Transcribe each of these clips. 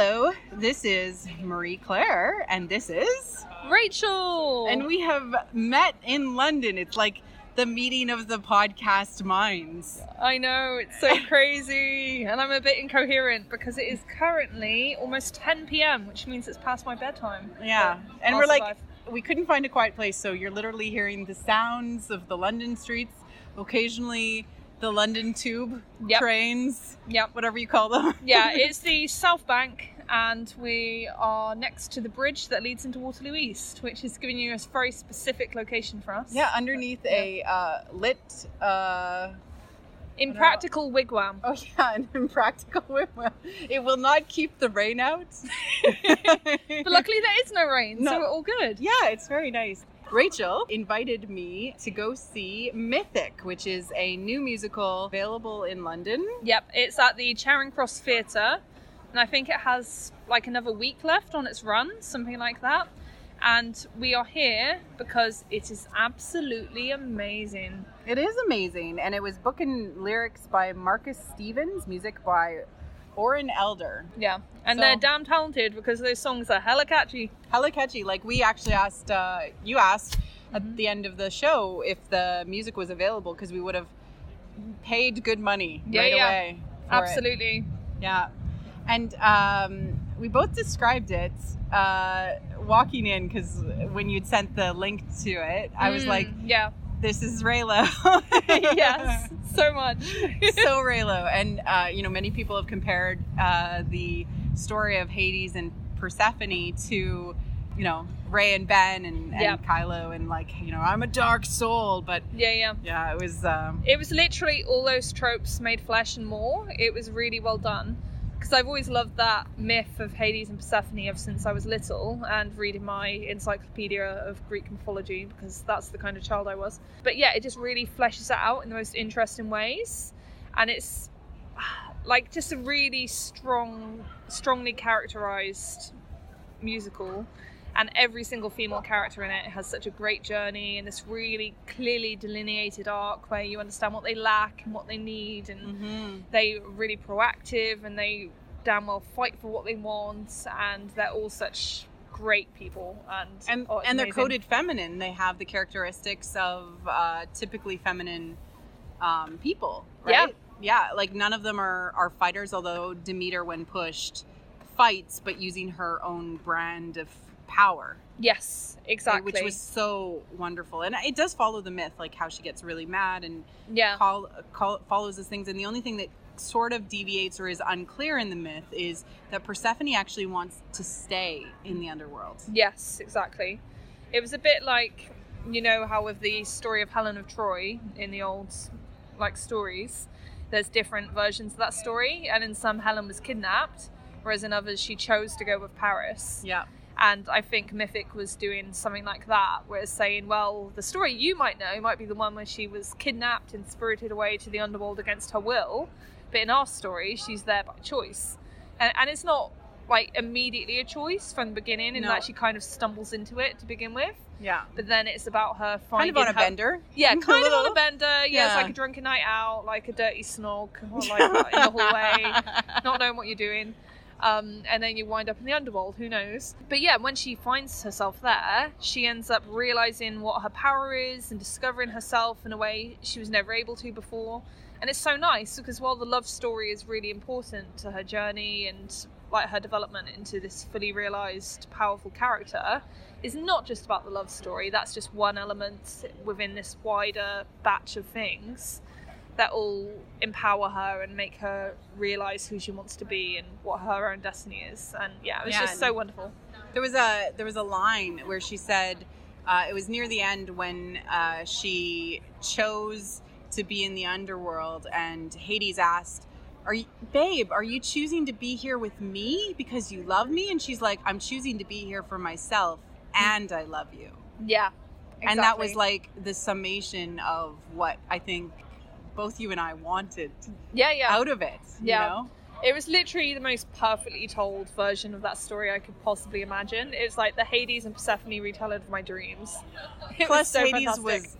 Hello, this is Marie Claire, and this is Rachel. And we have met in London. It's like the meeting of the podcast minds. I know, it's so crazy. And I'm a bit incoherent because it is currently almost 10 p.m, which means it's past my bedtime. Yeah, and I'll we're survive. like, we couldn't find a quiet place, so you're literally hearing the sounds of the London streets, occasionally the London tube trains, whatever you call them. Yeah, it's the South Bank, and we are next to the bridge that leads into Waterloo East, which is giving you a very specific location for us. Yeah, underneath a lit... Impractical wigwam. Oh yeah, an impractical wigwam. It will not keep the rain out. But luckily there is no rain, so we're all good. Yeah, it's very nice. Rachel invited me to go see Mythic, which is a new musical available in London. Yep, it's at the Charing Cross Theatre, and I think it has like another week left on its run, something like that. And we are here because it is absolutely amazing. It is amazing, and it was book and lyrics by Marcus Stevens, music by Oren Elder. Yeah, and they're damn talented because those songs are hella catchy. Hella catchy. Like, we actually asked, you asked at the end of the show if the music was available, because we would have paid good money right away for absolutely. It. Yeah. And we both described it walking in, because when you'd sent the link to it, I was like, yeah, this is Reylo. Yes, so much. So Reylo. And, many people have compared the story of Hades and Persephone to, Ray and Ben and Kylo, and I'm a dark soul. But yeah, it was... It was literally all those tropes made flesh and more. It was really well done. Because I've always loved that myth of Hades and Persephone ever since I was little, and reading my encyclopedia of Greek mythology, because that's the kind of child I was. But yeah, it just really fleshes it out in the most interesting ways. And it's like just a really strongly characterized musical. And every single female character in it has such a great journey and this really clearly delineated arc where you understand what they lack and what they need, and they're really proactive and they damn well fight for what they want, and they're all such great people. And they're coded feminine. They have the characteristics of typically feminine people, right? Yeah, like none of them are fighters, although Demeter, when pushed, fights, but using her own brand of power. Yes, exactly. Which was so wonderful. And it does follow the myth, like how she gets really mad and follows those things. And the only thing that sort of deviates or is unclear in the myth is that Persephone actually wants to stay in the underworld. Yes, exactly. It was a bit like, how with the story of Helen of Troy in the old stories, there's different versions of that story. And in some, Helen was kidnapped, whereas in others, she chose to go with Paris. Yeah. And I think Mythic was doing something like that, where it's saying, well, the story you might know might be the one where she was kidnapped and spirited away to the underworld against her will. But in our story, she's there by choice. And it's not, immediately a choice from the beginning, in that she kind of stumbles into it to begin with. Yeah. But then it's about her finding kind of on a bender. Yeah, kind of on a bender. Yeah, it's like a drunken night out, like a dirty snog, or in the hallway, not knowing what you're doing. And then you wind up in the underworld, who knows. But yeah, when she finds herself there, she ends up realizing what her power is and discovering herself in a way she was never able to before. And it's so nice because while the love story is really important to her journey and her development into this fully realized, powerful character, is not just about the love story. That's just one element within this wider batch of things that all empower her and make her realize who she wants to be and what her own destiny is. And it was just so wonderful. There was a line where she said, it was near the end when she chose to be in the underworld, and Hades asked, are you choosing to be here with me because you love me? And she's like, I'm choosing to be here for myself, and I love you. Yeah, exactly. And that was the summation of what I think both you and I wanted out of it, you know? It was literally the most perfectly told version of that story I could possibly imagine. It's like the Hades and Persephone retelling of my dreams. Plus, Hades was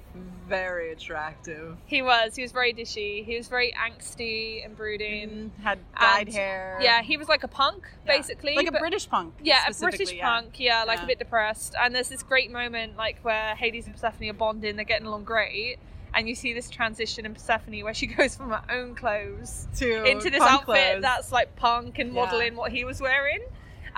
very attractive. He was very dishy. He was very angsty and brooding. Had dyed hair. Yeah, he was like a punk, basically. Like a British punk. Yeah, a British punk, like Yeah. a bit depressed. And there's this great moment like where Hades and Persephone are bonding, they're getting along great. And you see this transition in Persephone where she goes from her own clothes into this outfit clothes. that's like punk and modelling what he was wearing.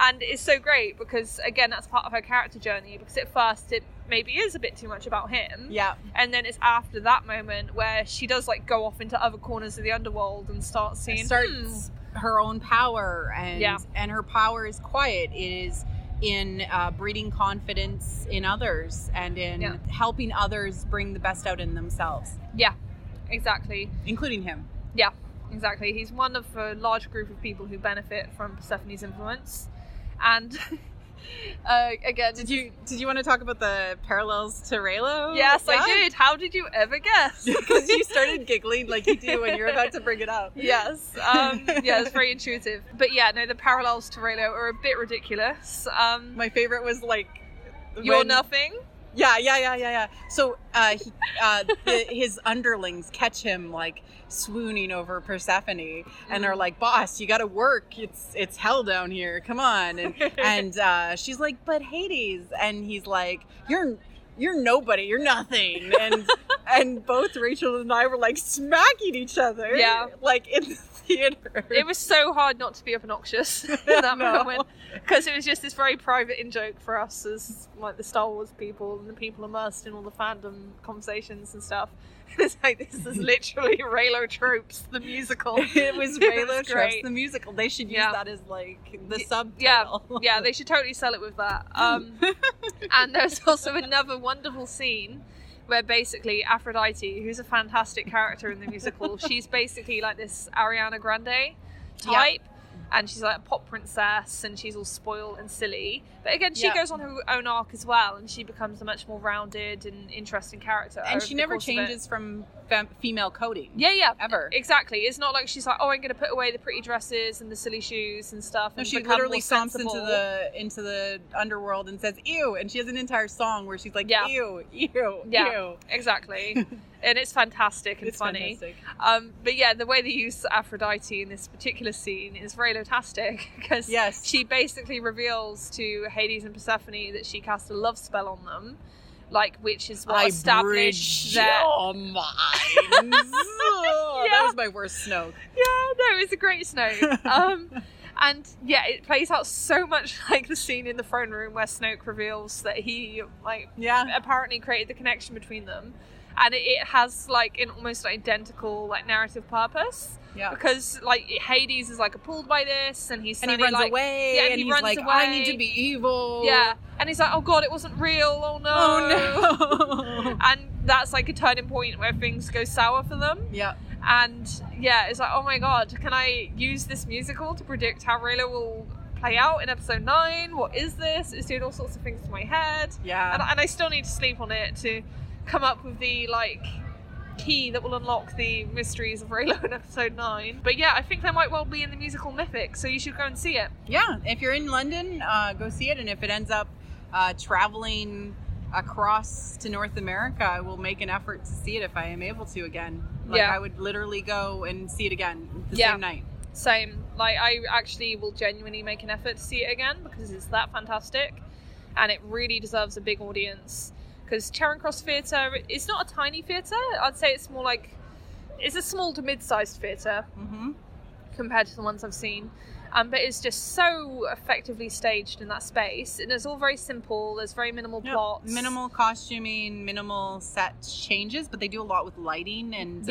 And it's so great because, again, that's part of her character journey, because at first it maybe is a bit too much about him. Yeah. And then it's after that moment where she does like go off into other corners of the underworld and start seeing her own power, and her power is quiet. It is in breeding confidence in others and in helping others bring the best out in themselves. Yeah, exactly. Including him. Yeah, exactly. He's one of a large group of people who benefit from Persephone's influence. And again, did you want to talk about the parallels to Reylo? Yes, I did. How did you ever guess? Because you started giggling like you do when you're about to bring it up. Yes. It's very intuitive. But yeah, no, the parallels to Reylo are a bit ridiculous. My favorite was like, You're nothing. Yeah. So his underlings catch him like swooning over Persephone and are like, "Boss, you got to work. It's hell down here. Come on." And she's like, "But Hades," and he's like, "You're nobody. You're nothing." And both Rachel and I were like smacking each other. Yeah, like in the theater. It was so hard not to be obnoxious in that moment, because it was just this very private in-joke for us as like the Star Wars people and the people immersed in all the fandom conversations and stuff. It's like, this is literally Reylo Tropes, the musical. It was Reylo Tropes, the musical. They should use that as like the subtitle. Yeah, they should totally sell it with that. And there's also another wonderful scene where basically Aphrodite, who's a fantastic character in the musical, she's basically like this Ariana Grande type. And she's like a pop princess, and she's all spoiled and silly. But again, she goes on her own arc as well, and she becomes a much more rounded and interesting character. And she never changes from female coding. Yeah. Ever. Exactly. It's not like she's like, oh, I'm going to put away the pretty dresses and the silly shoes and stuff. No, and she literally stomps into the underworld and says, ew. And she has an entire song where she's like, ew. Yeah, exactly. And it's fantastic and funny. Fantastic. But yeah, the way they use Aphrodite in this particular scene is Reylo-tastic, because she basically reveals to Hades and Persephone that she cast a love spell on them, like, which is what established that. Your minds. That was my worst Snoke. Yeah, no, it was a great Snoke. And yeah, it plays out so much like the scene in the throne room where Snoke reveals that he apparently created the connection between them. And it has like an almost identical like narrative purpose. Yeah. Because like Hades is like appalled by this, and he runs away. Yeah, and he's like, away. I need to be evil. Yeah. And he's like, oh god, it wasn't real. Oh no. And that's like a turning point where things go sour for them. Yeah. And yeah, it's like, oh my god, can I use this musical to predict how Reylo will play out in episode 9? What is this? It's doing all sorts of things to my head. Yeah. And I still need to sleep on it to come up with the like key that will unlock the mysteries of Reylo in episode 9. But yeah, I think they might well be in the musical Mythic, so you should go and see it. Yeah, if you're in London, go see it. And if it ends up traveling across to North America, I will make an effort to see it if I am able to again. I would literally go and see it again the same night. Same. Like, I actually will genuinely make an effort to see it again because it's that fantastic, and it really deserves a big audience. Because Charing Cross Theatre, it's not a tiny theatre. I'd say it's more like, it's a small to mid-sized theatre compared to the ones I've seen. But it's just so effectively staged in that space. And it's all very simple. There's very minimal plots. Minimal costuming, minimal set changes, but they do a lot with lighting. And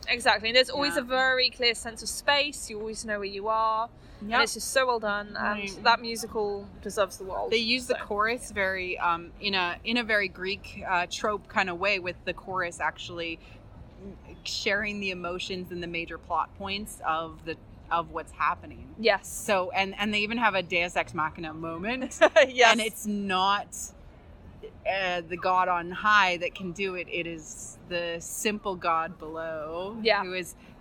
exactly. And there's always a very clear sense of space. You always know where you are. Yep. And it's just so well done, and that musical deserves the world. They use the chorus very in a very Greek trope kind of way, with the chorus actually sharing the emotions and the major plot points of what's happening. Yes. So and they even have a Deus Ex Machina moment. Yes. And it's not the God on high that can do it. It is the simple God below,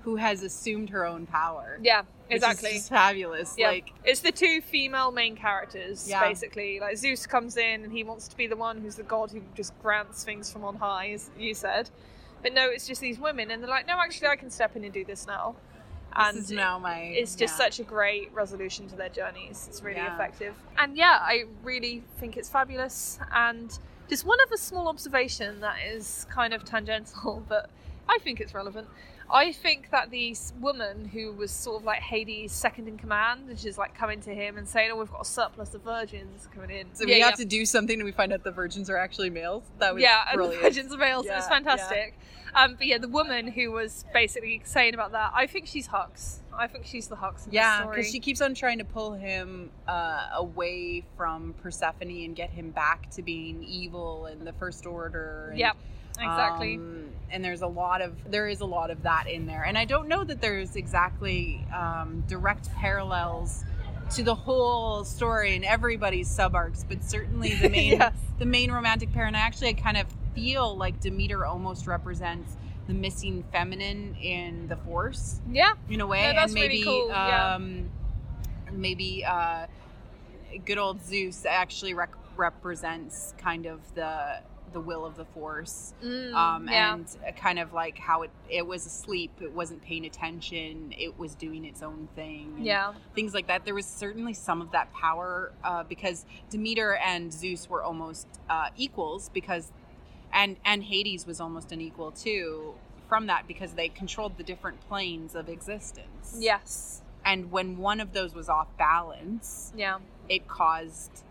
who has assumed her own power. Yeah, exactly. Which is just fabulous. Yeah. Like, it's the two female main characters, Yeah. basically. Like, Zeus comes in and he wants to be the one who's the god who just grants things from on high, as you said. But no, it's just these women, and they're like, no, actually, I can step in and do this now. And this is now it's just such a great resolution to their journeys. It's really Yeah. effective. And yeah, I really think it's fabulous. And just one other small observation that is kind of tangential, but I think it's relevant. I think that the woman who was sort of like Hades' second in command, and she's like coming to him and saying, oh, we've got a surplus of virgins coming in. So we have to do something and we find out the virgins are actually males. That was brilliant. And the virgins are males. Yeah, It was fantastic. But yeah, the woman who was basically saying about that, I think she's Hux. I think she's the Hux in the story. Because she keeps on trying to pull him away from Persephone and get him back to being evil in the First Order. And, Yep, exactly. And there is a lot of that in there. And I don't know that there's exactly direct parallels to the whole story and everybody's sub-arcs, but certainly the main the main romantic pair. And I kind of feel like Demeter almost represents the missing feminine in the Force. Yeah. In a way. No, that's and maybe really cool. maybe good old Zeus actually represents kind of the will of the Force. And kind of like how it was asleep, it wasn't paying attention, it was doing its own thing. And things like that. There was certainly some of that power because Demeter and Zeus were almost equals because and Hades was almost an equal too from that because they controlled the different planes of existence. Yes. And when one of those was off balance, it caused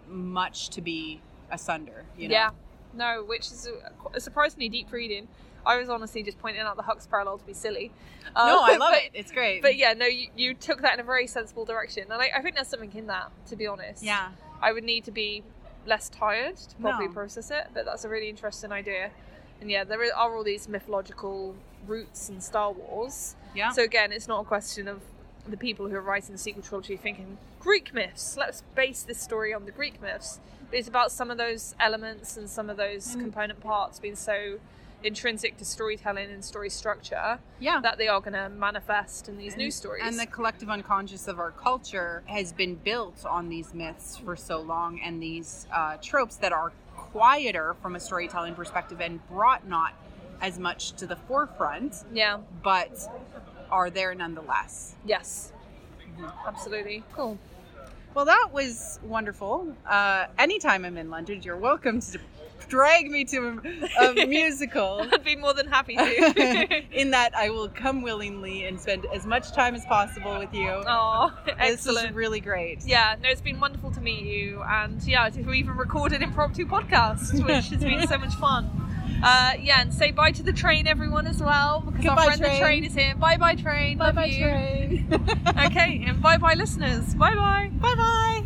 much to be asunder, you know? Yeah. No, which is a surprisingly deep reading. I was honestly just pointing out the Hux parallel to be silly. No, I love it. It's great. But yeah, no, you took that in a very sensible direction. And I think there's something in that, to be honest. Yeah. I would need to be less tired to properly process it, but that's a really interesting idea. And yeah, there are all these mythological roots in Star Wars. Yeah. So again, it's not a question of the people who are writing the sequel trilogy thinking, Greek myths, let's base this story on the Greek myths. But it's about some of those elements and some of those component parts being so intrinsic to storytelling and story structure that they are going to manifest in these new stories. And the collective unconscious of our culture has been built on these myths for so long, and these tropes that are quieter from a storytelling perspective and brought not as much to the forefront, but are there nonetheless. Yes. Absolutely. Cool. Well, that was wonderful. Anytime I'm in London, you're welcome to drag me to a musical. I'd be more than happy to. In that I will come willingly and spend as much time as possible with you. Oh, excellent. This is really great. Yeah, no, it's been wonderful to meet you. And yeah, we even recorded an impromptu podcast, which has been so much fun. And say bye to the train, everyone, as well, because Goodbye, our friend train. the train is here. Bye-bye, train. Bye-bye, Love you. train. Okay, and bye-bye, listeners. Bye-bye. Bye-bye.